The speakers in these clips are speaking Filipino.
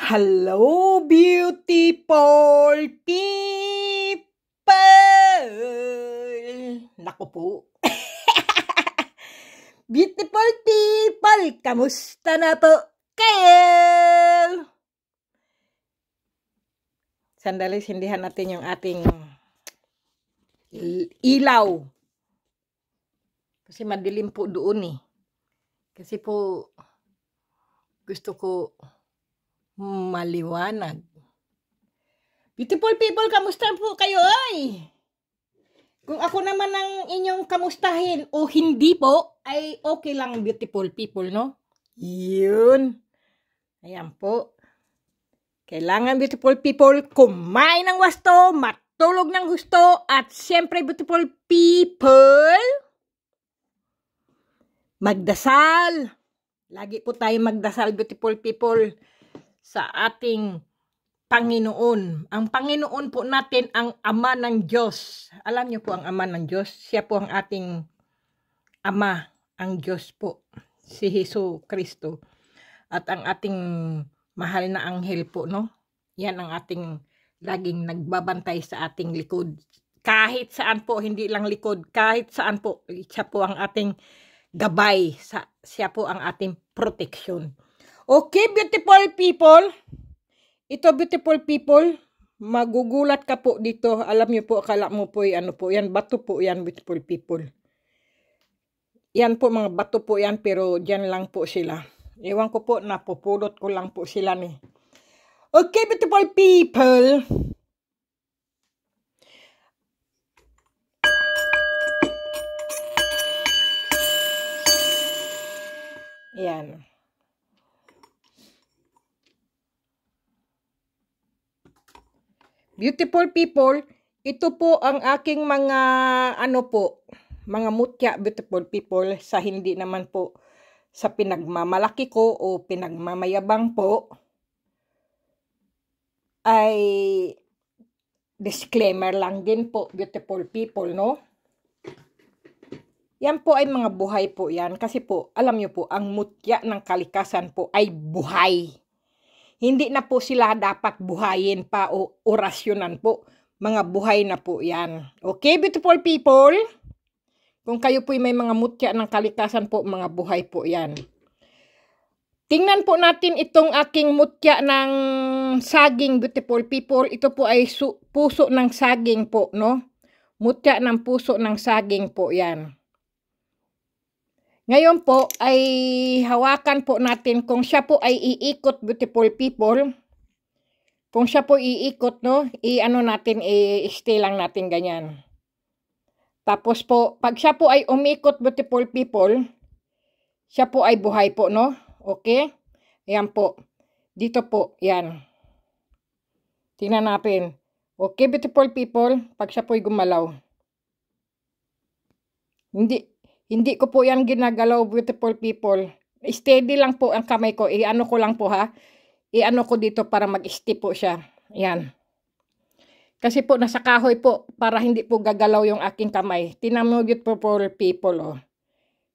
Hello, beautiful people! Naku po. Beautiful people, kamusta na po kayo? Sandali, sindihan natin yung ating ilaw. Kasi madilim po doon eh. Kasi po, gusto ko maliwanag. Beautiful people, kamusta po kayo ay? Kung ako naman ang inyong kamustahin o hindi po, ay okay lang beautiful people, no? Yun. Ayan po. Kailangan beautiful people kumain ng wasto, matulog ng gusto, at syempre beautiful people, magdasal. Lagi po tayo magdasal beautiful people sa ating Panginoon. Ang Panginoon po natin ang Ama ng Diyos. Alam niyo po ang Ama ng Diyos? Siya po ang ating Ama, ang Diyos po. Si Hesus Kristo. At ang ating mahal na anghel po, no? Yan ang ating laging nagbabantay sa ating likod. Kahit saan po, hindi lang likod. Kahit saan po, siya po ang ating gabay. Siya po ang ating protection. Okay, beautiful people. Ito, beautiful people, magugulat ka po dito. Alam niyo po, akala mo po, ano po, yan, bato po yan, beautiful people. Yan po, mga bato po yan, pero dyan lang po sila. Ewan ko po, napupulot ko lang po sila ni. Okay, beautiful people. Yan. Beautiful people, ito po ang aking mga ano po, mga mutya beautiful people, sa hindi naman po sa pinagmamalaki ko o pinagmamayabang po, ay disclaimer lang din po beautiful people, no? Yan po ay mga buhay po yan, kasi po alam nyo po, ang mutya ng kalikasan po ay buhay. Hindi na po sila dapat buhayin pa o orasyonan po. Mga buhay na po yan. Okay, beautiful people? Kung kayo po may mga mutya ng kalikasan po, mga buhay po yan. Tingnan po natin itong aking mutya ng saging, beautiful people. Ito po ay puso ng saging po, no? Mutya ng puso ng saging po yan. Ngayon po ay hawakan po natin kung siya po ay iikot, beautiful people. Kung siya po iikot, no, i-ano natin, i-stay lang natin ganyan. Tapos po, pag siya po ay umikot, beautiful people, siya po ay buhay po, no? Okay? Ayan po. Dito po, yan. Tingnan natin. Okay, beautiful people, pag siya po ay gumalaw. Hindi ko po yan ginagalaw, beautiful people. Steady lang po ang kamay ko. I-ano ko lang po, ha. I-ano ko dito para mag-stay po siya. Yan. Kasi po nasa kahoy po para hindi po gagalaw yung aking kamay. Tingnan mo, beautiful people, oh.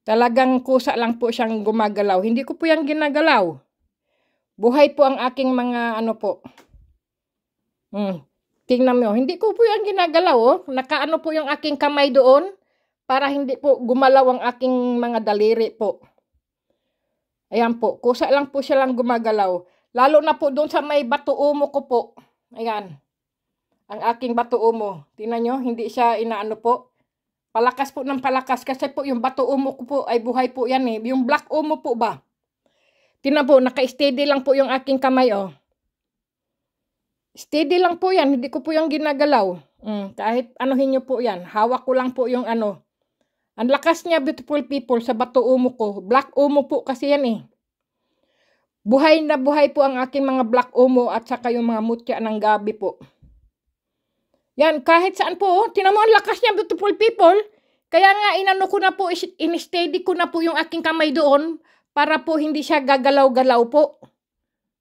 Talagang kusa lang po siyang gumagalaw. Hindi ko po yan ginagalaw. Buhay po ang aking mga ano po. Tingnan mo, hindi ko po yan ginagalaw, oh. Nakaano po yung aking kamay doon para hindi po gumalaw ang aking mga daliri po. Ayan po, kusa lang po siya lang gumagalaw. Lalo na po doon sa may bato umo ko po. Ayan. Ang aking bato umo. Tingnan nyo, hindi siya inaano po. Palakas po ng palakas. Kasi po yung bato umo ko po ay buhay po yan eh. Yung black umo po ba? Tingnan po, naka-steady lang po yung aking kamay, oh. Steady lang po yan. Hindi ko po yung ginagalaw. Kahit anuhin nyo po yan. Hawak ko lang po yung ano. Ang lakas niya, beautiful people, sa bato umo ko. Black umo po kasi yan eh. Buhay na buhay po ang aking mga black umo at saka yung mga mutya ng gabi po. Yan, kahit saan po. Tingnan mo ang lakas niya, beautiful people. Kaya nga, inano ko na po, in-steady ko na po yung aking kamay doon para po hindi siya gagalaw-galaw po.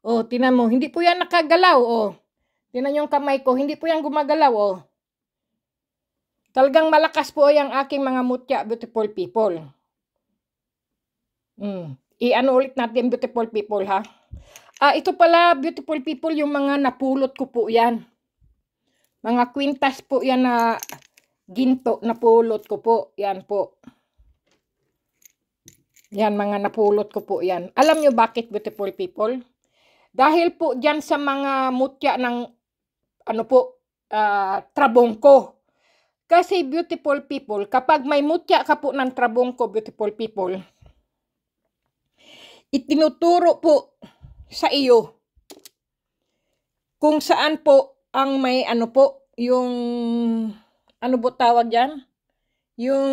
Oh, tingnan mo, hindi po yan nakagalaw, oh. Tingnan yung kamay ko, hindi po yan gumagalaw, oh. Talagang malakas po yung aking mga mutya, beautiful people. I-ano ulit natin, beautiful people, ha? Ito pala, beautiful people, yung mga napulot ko po yan. Mga kwintas po yan na ginto, napulot ko po. Yan po. Yan, mga napulot ko po yan. Alam nyo bakit, beautiful people? Dahil po dyan sa mga mutya ng, trabongko. Kasi, beautiful people, kapag may mutya ka po ng trabongko, beautiful people, itinuturo po sa iyo kung saan po ang may yung tawag dyan? Yung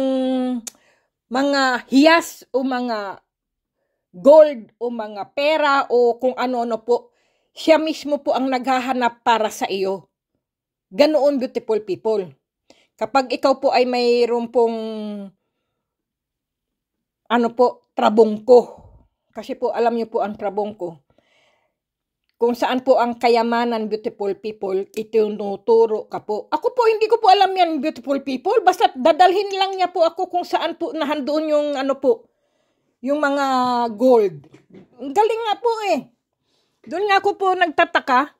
mga hiyas o mga gold o mga pera o kung ano-ano po, siya mismo po ang naghahanap para sa iyo. Ganoon, beautiful people. Kapag ikaw po ay mayroon pong trabongko. Kasi po alam niyo po ang trabongko. Kung saan po ang kayamanan, beautiful people, itinuturo ka po. Ako po, hindi ko po alam yan, beautiful people. Basta dadalhin lang niya po ako kung saan po nahandoon yung yung mga gold. Galing nga po eh. Doon nga ako po nagtataka.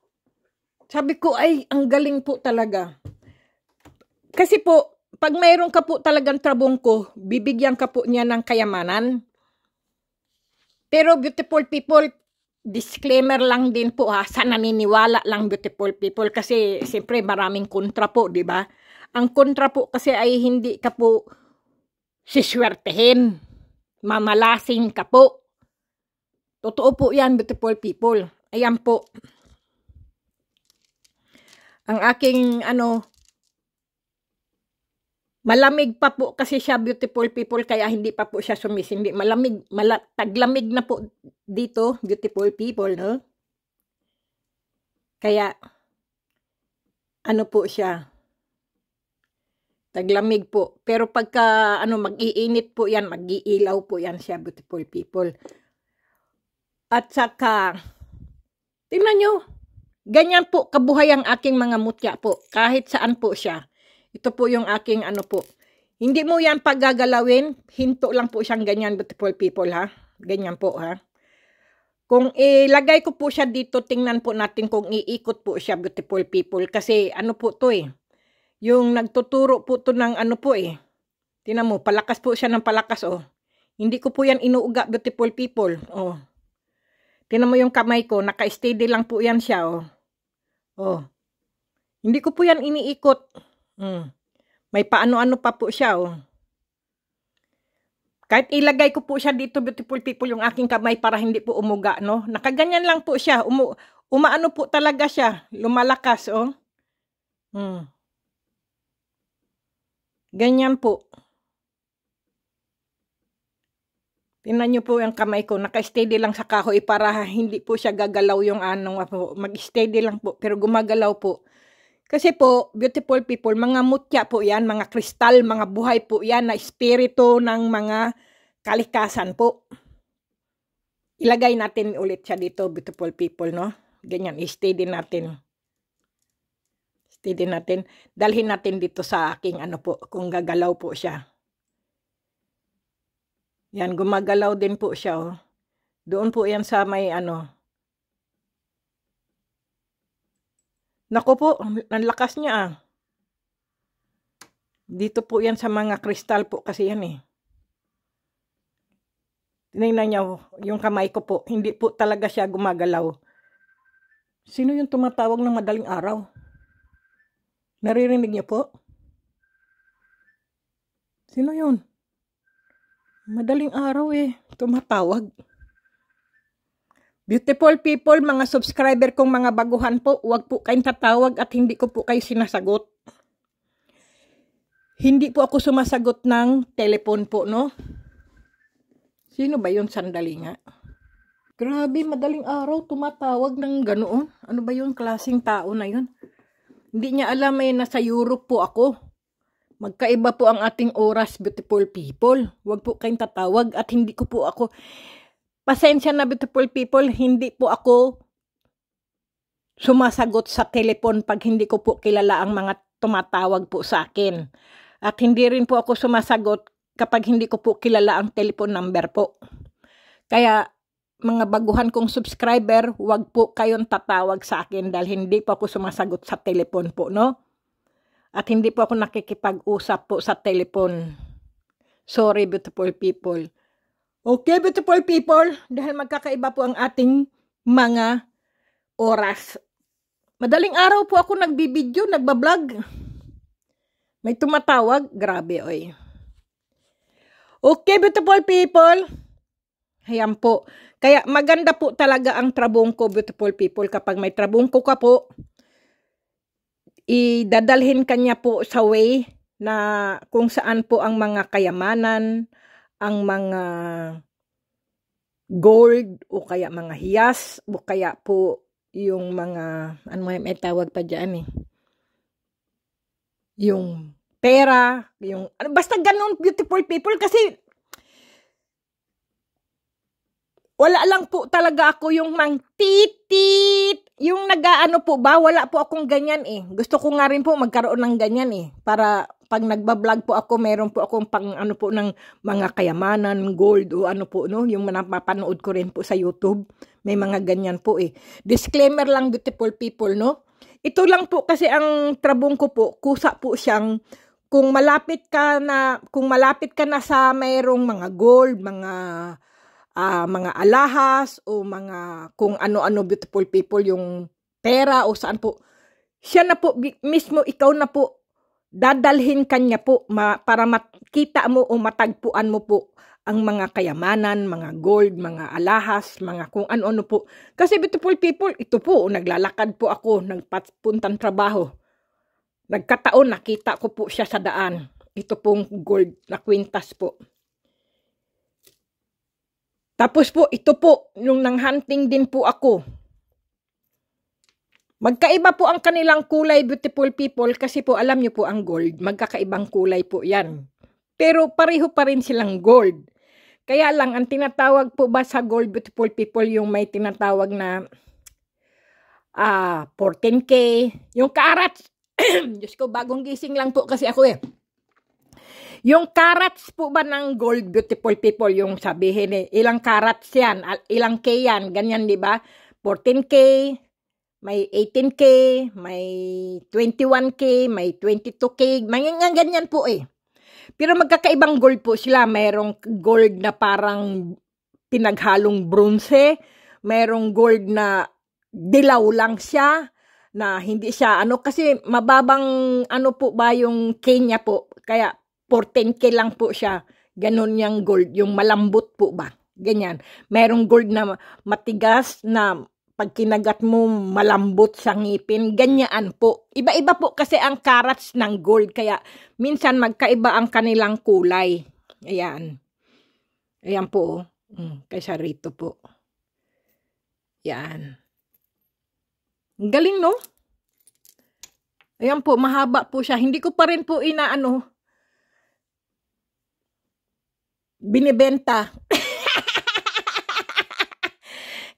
Sabi ko, ay, ang galing po talaga. Kasi po, pag mayroon ka po talagang trabongko, bibigyan ka po niya ng kayamanan. Pero beautiful people, disclaimer lang din po sa naniniwala lang, beautiful people, kasi siyempre maraming kontra po, di ba? Ang kontra po kasi ay hindi ka po siswertehin, mamalasing ka po. Totoo po yan, beautiful people. Ayan po. Ang aking malamig pa po kasi siya, beautiful people, kaya hindi pa po siya sumisindi. Malamig, taglamig na po dito, beautiful people, no? Kaya, po siya? Taglamig po. Pero pagka, mag-iinit po yan, mag-iilaw po yan siya, beautiful people. At saka, tingnan nyo, ganyan po kabuhay ang aking mga mutya po. Kahit saan po siya. Ito po yung aking po. Hindi mo yan paggagalawin. Hinto lang po siyang ganyan, beautiful people, ha? Ganyan po, ha? Kung ilagay ko po siya dito, tingnan po natin kung iikot po siya, beautiful people. Kasi po to eh. Yung nagtuturo po to ng po eh. Tingnan mo, palakas po siya ng palakas, oh. Hindi ko po yan inuuga, beautiful people, oh. Tingnan mo yung kamay ko, naka-steady lang po yan siya, oh. Oh. Hindi ko po yan iniikot. May paano-ano pa po siya, oh. Kahit ilagay ko po siya dito, beautiful people, yung aking kamay para hindi po umuga, no? Nakaganyan lang po siya. Umaano po talaga siya. Lumalakas, oh. Ganyan po. Tingnan nyo po yung kamay ko. Naka-steady lang sa kahoy para hindi po siya gagalaw yung mag-steady lang po. Pero gumagalaw po. Kasi po, beautiful people, mga mutya po yan, mga kristal, mga buhay po yan na espiritu ng mga kalikasan po. Ilagay natin ulit siya dito, beautiful people, no? Ganyan, i-steady natin. Steady natin. Dalhin natin dito sa aking po, kung gagalaw po siya. Yan, gumagalaw din po siya, oh. Doon po yan sa may Naku po, ang lakas niya, ah. Dito po yan sa mga kristal po kasi yan eh. Tingnan niyo yung kamay ko po. Hindi po talaga siya gumagalaw. Sino yung tumatawag ng madaling araw? Naririnig niyo po? Sino yun? Madaling araw eh. Tumatawag. Beautiful people, mga subscriber kong mga baguhan po, huwag po kayong tatawag at hindi ko po kayo sinasagot. Hindi po ako sumasagot ng telepon po, no? Sino ba yun? Sandali nga. Grabe, madaling araw, tumatawag ng ganoon. Ano ba yung klaseng tao na yun? Hindi niya alam eh, nasa Europe po ako. Magkaiba po ang ating oras, beautiful people. Huwag po kayong tatawag at hindi ko po ako... Pasensya na, beautiful people, hindi po ako sumasagot sa telepon pag hindi ko po kilala ang mga tumatawag po sa akin. At hindi rin po ako sumasagot kapag hindi ko po kilala ang telephone number po. Kaya mga baguhan kong subscriber, huwag po kayong tatawag sa akin dahil hindi po ako sumasagot sa telepon po, no? At hindi po ako nakikipag-usap po sa telepon. Sorry, beautiful people. Okay, beautiful people, dahil magkakaiba po ang ating mga oras. Madaling araw po ako nagbibideo, nagbablog. May tumatawag, grabe oy. Okay, beautiful people. Ayan po. Kaya maganda po talaga ang trabongko, beautiful people. Kapag may trabongko ka po, idadalhin kanya po sa way na kung saan po ang mga kayamanan, ang mga gold, o kaya mga hiyas, o kaya po yung mga, ano may tawag pa dyan eh, yung pera, yung, basta ganun, beautiful people, kasi wala lang po talaga ako yung mang titit, yung nagaano po ba, wala po akong ganyan eh. Gusto ko nga rin po magkaroon ng ganyan eh, para pag nagbablog po ako, meron po akong pang ano po ng mga kayamanan, gold o ano po, no, yung mapapanood ko rin po sa YouTube. May mga ganyan po eh. Disclaimer lang, beautiful people, no? Ito lang po kasi ang trabong ko po, kusa po siyang kung malapit ka na sa mayroong mga gold, mga alahas o mga kung ano-ano, beautiful people, yung pera o saan po, siya na po mismo, ikaw na po dadalhin kanya po para makita mo o matagpuan mo po ang mga kayamanan, mga gold, mga alahas, mga kung ano-ano po. Kasi beautiful people, ito po, naglalakad po ako, nagpuntang trabaho. Nagkataon, nakita ko po siya sa daan. Ito pong gold na kwintas po. Tapos po, ito po, yung nang-hunting din po ako. Magkaiba po ang kanilang kulay, beautiful people, kasi po alam niyo po ang gold, magkakaibang kulay po yan. Pero pareho pa rin silang gold. Kaya lang, ang tinatawag po ba sa gold, beautiful people, yung may tinatawag na 14K, yung carats. Diyos ko, bagong gising lang po kasi ako eh. Yung carats po ba ng gold, beautiful people, yung sabihin eh, ilang carats yan, ilang K yan, ganyan di ba? 14K, may 18K, may 21K, may 22K, may ganyan po eh. Pero magkakaibang gold po sila. Mayroong gold na parang pinaghalong bronze, mayroong gold na dilaw lang siya, na hindi siya kasi mababang po ba yung K niya po, kaya 14K lang po siya. Ganon yung gold, yung malambot po ba, ganyan. Mayroong gold na matigas na pag kinagat mo malambot sa ngipin, ganyan po. Iba-iba po kasi ang carats ng gold, kaya minsan magkaiba ang kanilang kulay. Ayan. Ayan po. Kaysa rito po. Yan. Galing, no? Ayan po, mahaba po siya. Hindi ko pa rin po binibenta.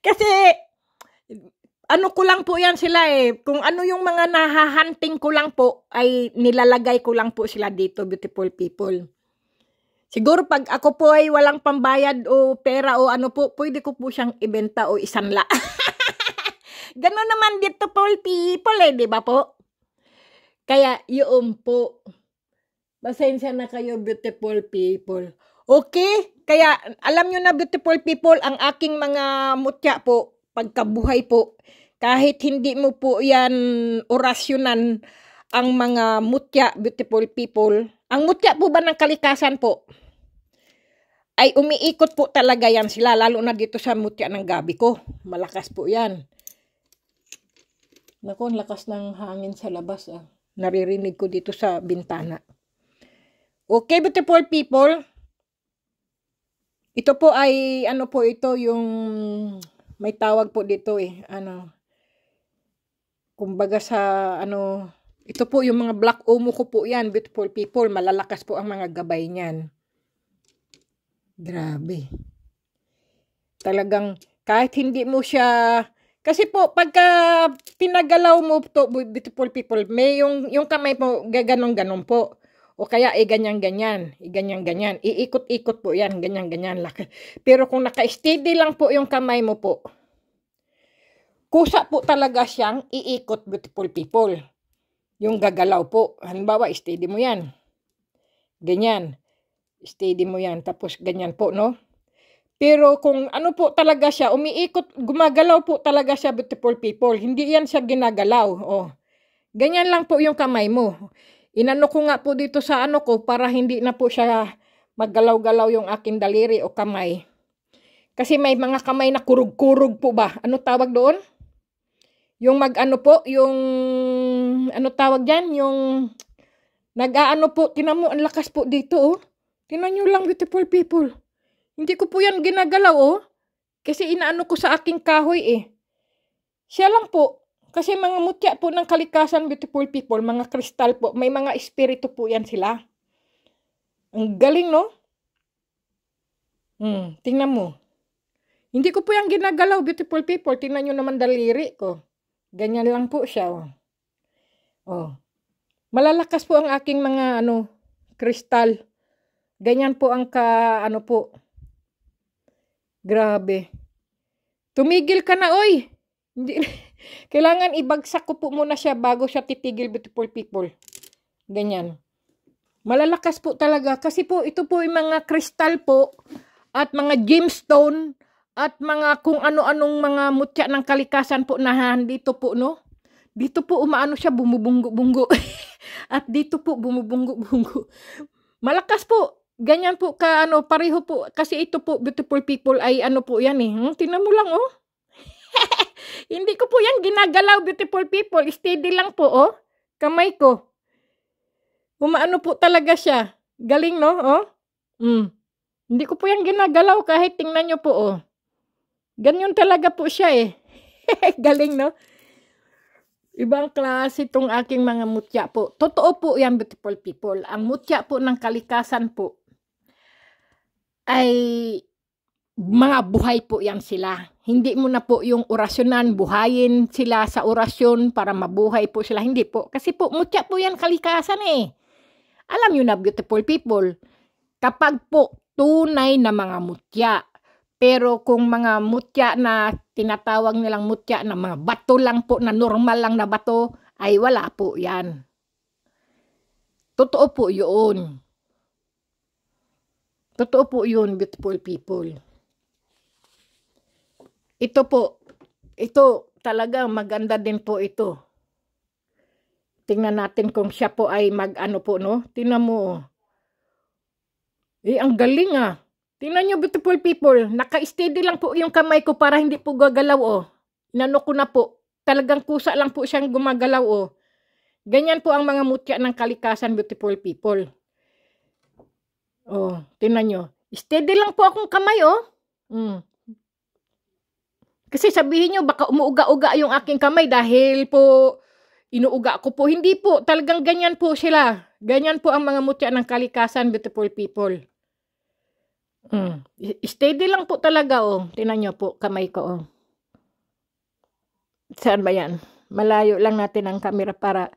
Kasi, ko lang po yan sila eh. Kung ano yung mga nahahunting ko lang po, ay nilalagay ko lang po sila dito, beautiful people. Siguro pag ako po ay walang pambayad o pera o po, pwede ko po siyang ibenta o isanla. Ganon naman dito po people eh, di ba po? Kaya yun po. Pasensya na kayo, beautiful people. Okay? Kaya alam nyo na, beautiful people, ang aking mga mutya po, pagkabuhay po, kahit hindi mo po yan orasyonan ang mga mutya, beautiful people, ang mutya po ba ng kalikasan po, ay umiikot po talaga yan sila, lalo na dito sa mutya ng gabi ko. Malakas po yan. Naku, lakas ng hangin sa labas. Naririnig ko dito sa bintana. Okay, beautiful people. Ito po ay, ito yung, may tawag po dito eh. Kumbaga sa, ito po yung mga black omo ko po yan, beautiful people. Malalakas po ang mga gabay niyan. Grabe. Talagang, kahit hindi mo siya, kasi po, pagka pinagalaw mo to, beautiful people, may yung kamay po, ganon-ganon po. O kaya ganyan-ganyan, ganyan-ganyan. Iikot-ikot po yan, ganyan-ganyan. Pero kung naka-steady lang po yung kamay mo po, kusa po talaga siyang iikot, beautiful people. Yung gagalaw po. Halimbawa, steady mo yan. Ganyan. Steady mo yan. Tapos ganyan po, no? Pero kung ano po talaga siya, umiikot, gumagalaw po talaga siya, beautiful people. Hindi yan siya ginagalaw. Oh. Ganyan lang po yung kamay mo. Inano ko nga po dito sa ano ko para hindi na po siya maggalaw-galaw yung aking daliri o kamay. Kasi may mga kamay na kurug-kurug po ba? Ano tawag doon? Yung mag-ano po, yung ano tawag dyan? Yung nag-aano po, tinan mo, ang lakas po dito, oh. Tinan nyo lang, beautiful people. Hindi ko po yan ginagalaw, oh. Kasi inaano ko sa aking kahoy, eh. Siya lang po. Kasi mga mutya po ng kalikasan, beautiful people, mga kristal po, may mga espiritu po yan sila. Ang galing, no? Tingnan mo. Hindi ko po yan ginagalaw, beautiful people. Tingnan nyo naman daliri ko. Ganyan lang po siya, oh. Oh. Malalakas po ang aking mga, kristal. Ganyan po ang ano po. Grabe. Tumigil ka na, oy. Hindi, kailangan ibagsak ko po muna siya bago siya titigil, beautiful people. Ganyan. Malalakas po talaga. Kasi po, ito po yung mga kristal po at mga gemstone at mga kung ano-anong mga mutya ng kalikasan po na dito po, no? Dito po umaano siya, bumubunggo-bunggo. At dito po, bumubunggo-bunggo. Malakas po. Ganyan po ka, pareho po. Kasi ito po, beautiful people, ay ano po yan eh. Tingnan mo lang, oh. Hindi ko po yan ginagalaw, beautiful people. Steady lang po, oh. Kamay ko. Umaano po talaga siya. Galing, no? Oh. Hindi ko po yan ginagalaw kahit tingnan nyo po, oh. Ganyan talaga po siya, eh. Galing, no? Ibang klase itong aking mga mutya po. Totoo po yan, beautiful people. Ang mutya po ng kalikasan po ay mga buhay po yan sila. Hindi mo na po yung orasyonan, buhayin sila sa orasyon para mabuhay po sila. Hindi po. Kasi po, mutya po yan kalikasan eh. Alam nyo na, beautiful people, kapag po tunay na mga mutya, pero kung mga mutya na tinatawag nilang mutya na mga bato lang po, na normal lang na bato, ay wala po yan. Totoo po yun. Totoo po yun, beautiful people. Ito po, ito talaga maganda din po ito. Tingnan natin kung siya po ay mag-ano po, no? Tingnan mo. Ang galing ah. Tingnan nyo, beautiful people. Naka-steady lang po yung kamay ko para hindi po gagalaw, oh. Inano ko na po. Talagang kusa lang po siyang gumagalaw, oh. Ganyan po ang mga mutya ng kalikasan, beautiful people. Oh, tingnan nyo. Steady lang po akong kamay, oh. Kasi sabihin nyo, baka umuuga-uga yung aking kamay dahil po inuuga ko po. Hindi po. Talagang ganyan po sila. Ganyan po ang mga mutya ng kalikasan, beautiful people. Steady lang po talaga, oh. Tingnan nyo po, kamay ko, oh. Saan ba yan? Malayo lang natin ang camera para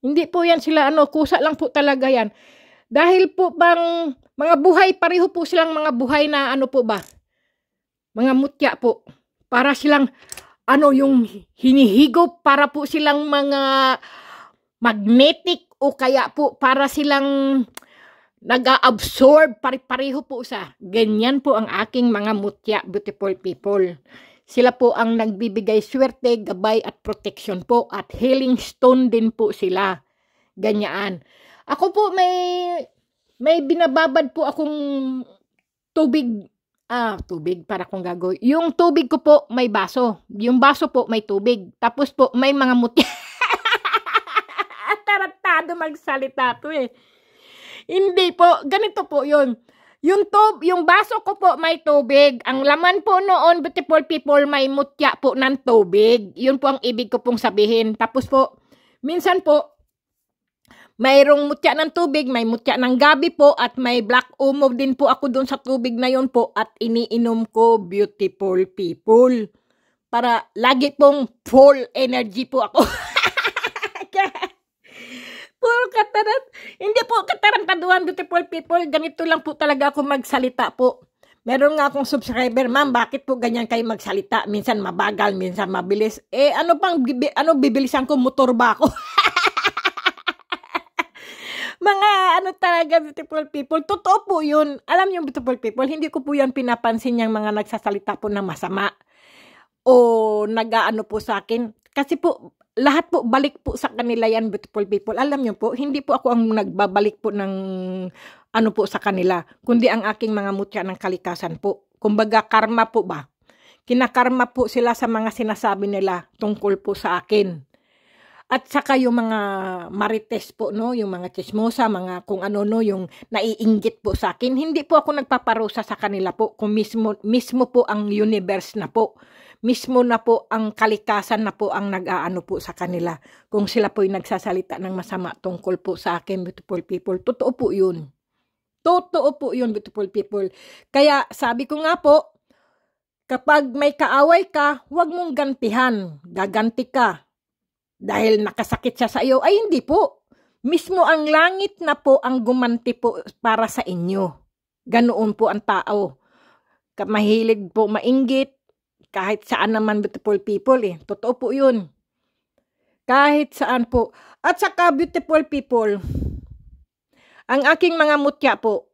hindi po yan sila, kusa lang po talaga yan. Dahil po bang mga buhay, pareho po silang mga buhay na po ba? Mga mutya po. Para silang, yung hinihigop, para po silang mga magnetic o kaya po para silang nag-a-absorb, pareho po sa. Ganyan po ang aking mga mutya, beautiful people. Sila po ang nagbibigay swerte, gabay at protection po. At healing stone din po sila. Ganyan. Ako po may binababad po akong tubig. Tubig para kung gagawin. Yung tubig ko po may baso. Yung baso po may tubig. Tapos po may mga mutya. Taratado magsalita to eh. Hindi po, ganito po yun. Yung baso ko po may tubig. Ang laman po noon, beautiful people, may mutya po ng tubig. Yun po ang ibig ko pong sabihin. Tapos po, minsan po, mayroong mutya ng tubig, may mutya ng gabi po, at may black umo din po ako dun sa tubig na yun po, at iniinom ko, beautiful people. Para lagi pong full energy po ako. Puro Hindi po katarantaduhan, beautiful people. Ganito lang po talaga ako magsalita po. Meron nga akong subscriber, ma'am, bakit po ganyan kayo magsalita? Minsan mabagal, minsan mabilis. Bibilisan ko, motor ba ako? Mga talaga, beautiful people. Totoo po yun. Alam niyo, beautiful people, hindi ko po yan pinapansin yung mga nagsasalita po ng masama. O po sa akin. Kasi po, lahat po, balik po sa kanila yan, beautiful people. Alam niyo po, hindi po ako ang nagbabalik po ng po sa kanila, kundi ang aking mga mutya ng kalikasan po. Kumbaga, karma po ba? Kinakarma po sila sa mga sinasabi nila tungkol po sa akin. At saka yung mga marites po, no? Yung mga chismosa, mga kung ano, no? Yung naiinggit po sa akin. Hindi po ako nagpaparusa sa kanila po. Kung mismo po ang universe na po. Mismo na po ang kalikasan na po ang nag-aano po sa kanila. Kung sila po yung nagsasalita ng masama tungkol po sa akin, beautiful people. Totoo po yun. Totoo po yun, beautiful people. Kaya sabi ko nga po, kapag may kaaway ka, huwag mong gantihan. Gaganti ka. Dahil nakasakit siya sa iyo. Ay hindi po. Mismo ang langit na po ang gumanti po para sa inyo. Ganoon po ang tao. Mahilig po mainggit. Kahit saan naman, beautiful people eh. Totoo po yun. Kahit saan po. At saka, beautiful people, ang aking mga mutya po,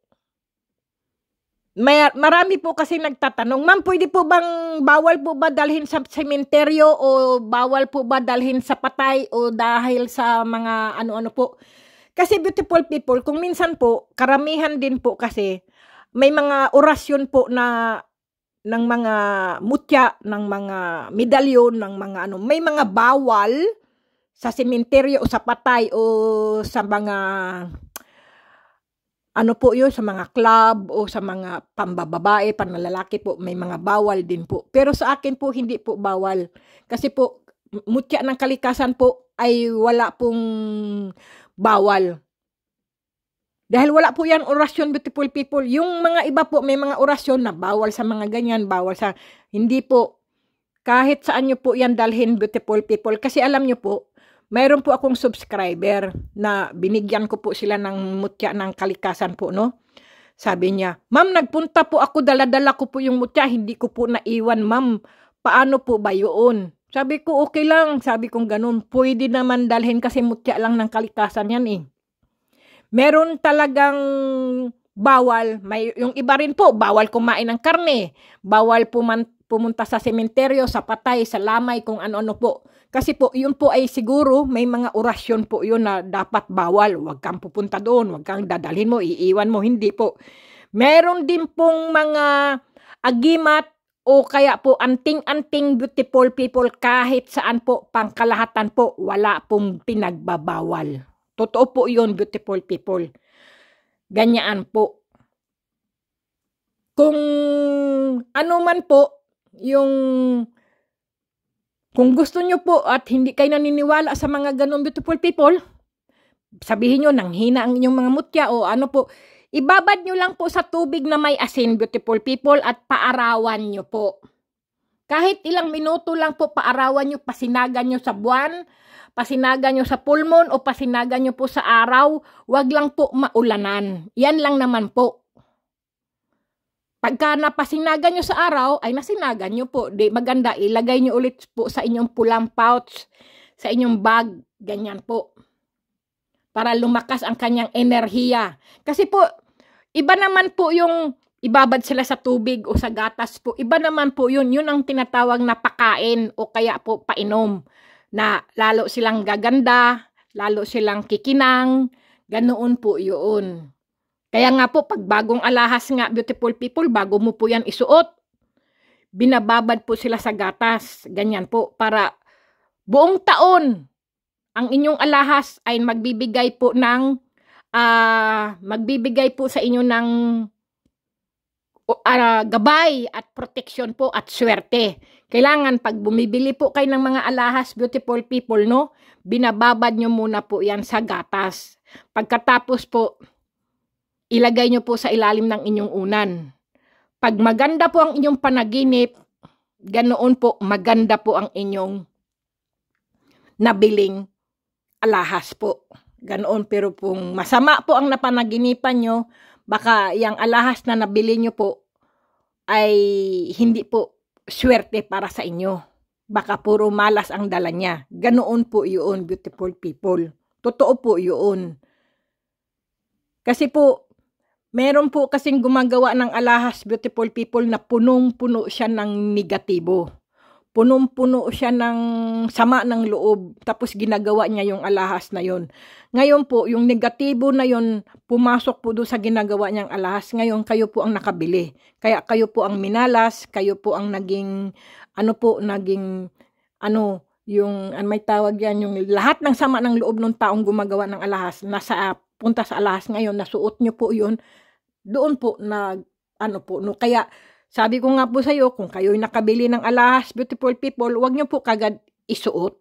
marami po kasi nagtatanong, ma'am, pwede po bang bawal po ba dalhin sa sementeryo o bawal po ba dalhin sa patay o dahil sa mga ano-ano po? Kasi beautiful people, kung minsan po, karamihan din po kasi, may mga orasyon po na ng mga mutya, ng mga medalyon, ng mga ano, may mga bawal sa sementeryo o sa patay o sa mga ano po yun, sa mga club o sa mga pambababae, panlalaki po, may mga bawal din po. Pero sa akin po, hindi po bawal. Kasi po, mutya ng kalikasan po ay wala pong bawal. Dahil wala po yan orasyon, beautiful people. Yung mga iba po, may mga orasyon na bawal sa mga ganyan, bawal sa... Hindi po. Kahit saan nyo po yan dalhin, beautiful people. Kasi alam nyo po, mayroon po akong subscriber na binigyan ko po sila ng mutya ng kalikasan po, no? Sabi niya, ma'am, nagpunta po ako, dala-dala ko po yung mutya, hindi ko po naiwan, ma'am. Paano po ba yun? Sabi ko, okay lang. Sabi kong ganun, pwede naman dalhin kasi mutya lang ng kalikasan yan eh. Meron talagang bawal. Yung iba rin po, bawal kumain ng karne. Bawal pumunta sa sementeryo, sa patay, sa lamay, kung ano-ano po. Kasi po, yun po ay siguro, may mga orasyon po yun na dapat bawal. Huwag kang pupunta doon, huwag kang dadalhin mo, iiwan mo. Hindi po. Meron din pong mga agimat o kaya po anting-anting beautiful people kahit saan po, pangkalahatan po, wala pong pinagbabawal. Totoo po yun, beautiful people. Ganyan po. Kung ano man po, kung gusto nyo po at hindi kayo naniniwala sa mga ganun beautiful people, sabihin nyo, nanghina ang inyong mga mutya o ano po, ibabad nyo lang po sa tubig na may asin, beautiful people, at paarawan nyo po. Kahit ilang minuto lang po, paarawan nyo, pasinagan nyo sa buwan, pasinagan nyo sa pulmon o pasinagan nyo po sa araw, wag lang po maulanan. Yan lang naman po. Pagka napasinagan nyo sa araw, ay nasinagan nyo po. Di maganda, ilagay nyo ulit po sa inyong pulang pouch, sa inyong bag, ganyan po. Para lumakas ang kanyang enerhiya. Kasi po, iba naman po yung ibabad sila sa tubig o sa gatas po. Iba naman po yun. Yun ang tinatawag na pakain o kaya po painom. Na lalo silang gaganda, lalo silang kikinang, ganoon po yun. Kaya nga po, pag bagong alahas nga, beautiful people, bago mo po yan isuot, binababad po sila sa gatas, ganyan po, para buong taon, ang inyong alahas ay magbibigay po sa inyo ng gabay at protection po at swerte. Kailangan pag bumibili po kayo ng mga alahas, beautiful people, no? Binababad nyo muna po yan sa gatas. Pagkatapos po, ilagay nyo po sa ilalim ng inyong unan. Pag maganda po ang inyong panaginip, ganoon po, maganda po ang inyong nabiling alahas po. Ganoon, pero kung masama po ang napanaginipan nyo, baka yung alahas na nabili nyo po ay hindi po swerte para sa inyo. Baka puro malas ang dala niya. Ganoon po yun, beautiful people. Totoo po yun. Kasi po, meron po kasing gumagawa ng alahas, beautiful people, na punong-puno siya ng negatibo. Punong-puno siya ng sama ng loob, tapos ginagawa niya yung alahas na yun. Ngayon po, yung negatibo na yun, pumasok po doon sa ginagawa niyang alahas. Ngayon, kayo po ang nakabili. Kaya kayo po ang minalas, kayo po ang naging, yung, may tawag yan, yung lahat ng sama ng loob ng taong gumagawa ng alahas, punta sa alahas ngayon, nasuot niyo po yun, doon po, kaya, sabi ko nga po sa iyo, kung kayo'y nakabili ng alahas, beautiful people, wag niyo po kagad isuot.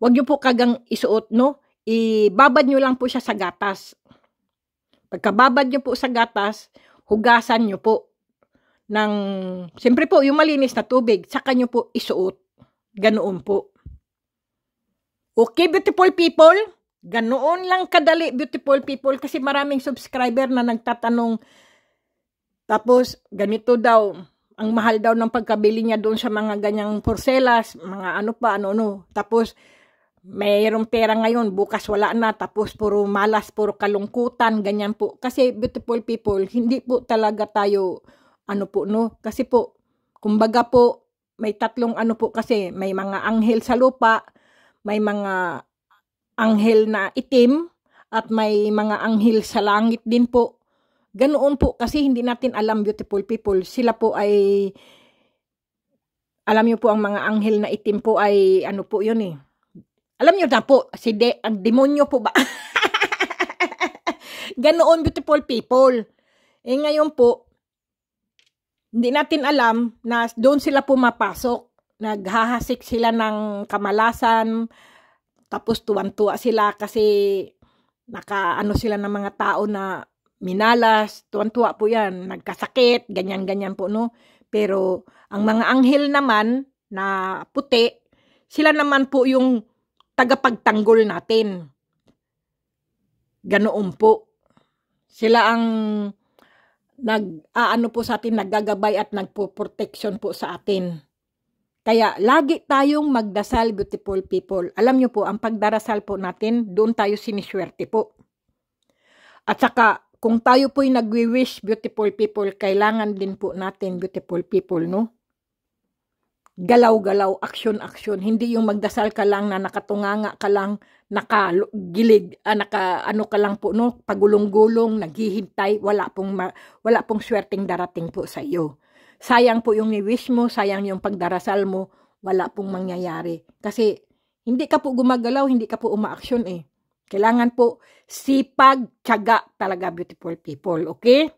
Wag niyo po kagang isuot, no? Ibabad niyo lang po siya sa gatas. Pagkababad niyo po sa gatas, hugasan niyo po siyempre po, yung malinis na tubig, saka niyo po isuot. Ganoon po. Okay, beautiful people? Ganoon lang kadali, beautiful people, kasi maraming subscriber na nagtatanong. Tapos, ganito daw, ang mahal daw ng pagkabili niya doon sa mga ganyang porcelas, mga ano. Tapos, mayroong pera ngayon, bukas wala na, tapos puro malas, puro kalungkutan, ganyan po. Kasi, beautiful people, hindi po talaga tayo, kasi po, kumbaga po, may tatlong po kasi, may mga anghel sa lupa, may mga anghel na itim, at may mga anghel sa langit din po. Ganoon po, kasi hindi natin alam, beautiful people. Sila po ay, alam niyo po, ang mga anghel na itim po ay, po yun eh. Alam niyo na po, ang demonyo po ba? Ganoon, beautiful people. Ngayon po, hindi natin alam na doon sila pumapasok. Naghahasik sila ng kamalasan, tapos tuwan-tuwa sila kasi sila ng mga tao na minalas, tuwan-tuwa po yan, nagkasakit, ganyan-ganyan po, no? Pero, ang mga anghel naman, na puti, sila naman po yung tagapagtanggol natin. Ganoon po. Sila ang po sa atin, naggagabay at nagpo-protection po sa atin. Kaya, lagi tayong magdasal, beautiful people. Alam nyo po, ang pagdarasal po natin, doon tayo siniswerte po. At saka, kung tayo po'y nagwi-wish, beautiful people, kailangan din po natin, beautiful people, no? Galaw-galaw, action-action. Hindi yung magdasal ka lang na nakatunganga ka lang, nakagilid, ka lang po, no? Pagulong-gulong, naghihintay, wala pong swerteng darating po sa iyo. Sayang po yung ni-wish mo, sayang yung pagdarasal mo, wala pong mangyayari. Kasi, hindi ka po gumagalaw, hindi ka po umaaksyon eh. Kailangan po sipag, tiyaga talaga, beautiful people. Okay?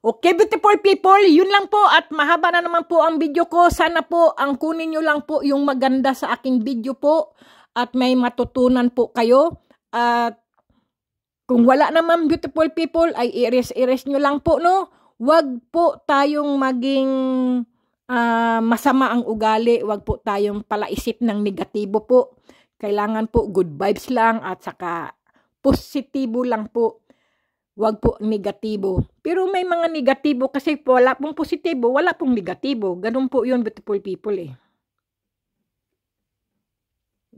Okay, beautiful people. Yun lang po. At mahaba na naman po ang video ko. Sana po ang kunin nyo lang po yung maganda sa aking video po. At may matutunan po kayo. At kung wala naman, beautiful people, ay i-erase nyo lang po, no? Wag po tayong maging masama ang ugali. Wag po tayong palaisip ng negatibo po. Kailangan po good vibes lang at saka positibo lang po. Wag po negatibo. Pero may mga negatibo kasi po, wala pong positibo, wala pong negatibo. Ganun po yun, beautiful people eh.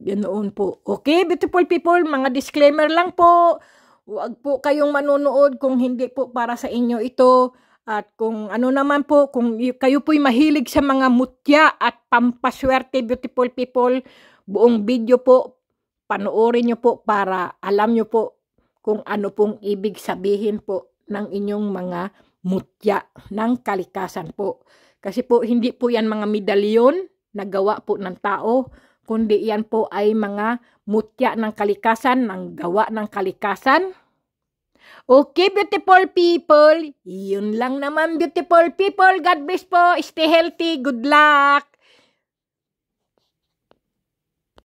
Ganoon po. Okay, beautiful people, mga disclaimer lang po. Wag po kayong manonood kung hindi po para sa inyo ito. At kung naman po, kung kayo po'y mahilig sa mga mutya at pampaswerte, beautiful people, buong video po, panoorin nyo po para alam nyo po kung ano pong ibig sabihin po ng inyong mga mutya ng kalikasan po. Kasi po, hindi po yan mga medalyon na gawa po ng tao, kundi yan po ay mga mutya ng kalikasan, ng gawa ng kalikasan. Okay, beautiful people. Yun lang naman, beautiful people. God bless po. Stay healthy. Good luck.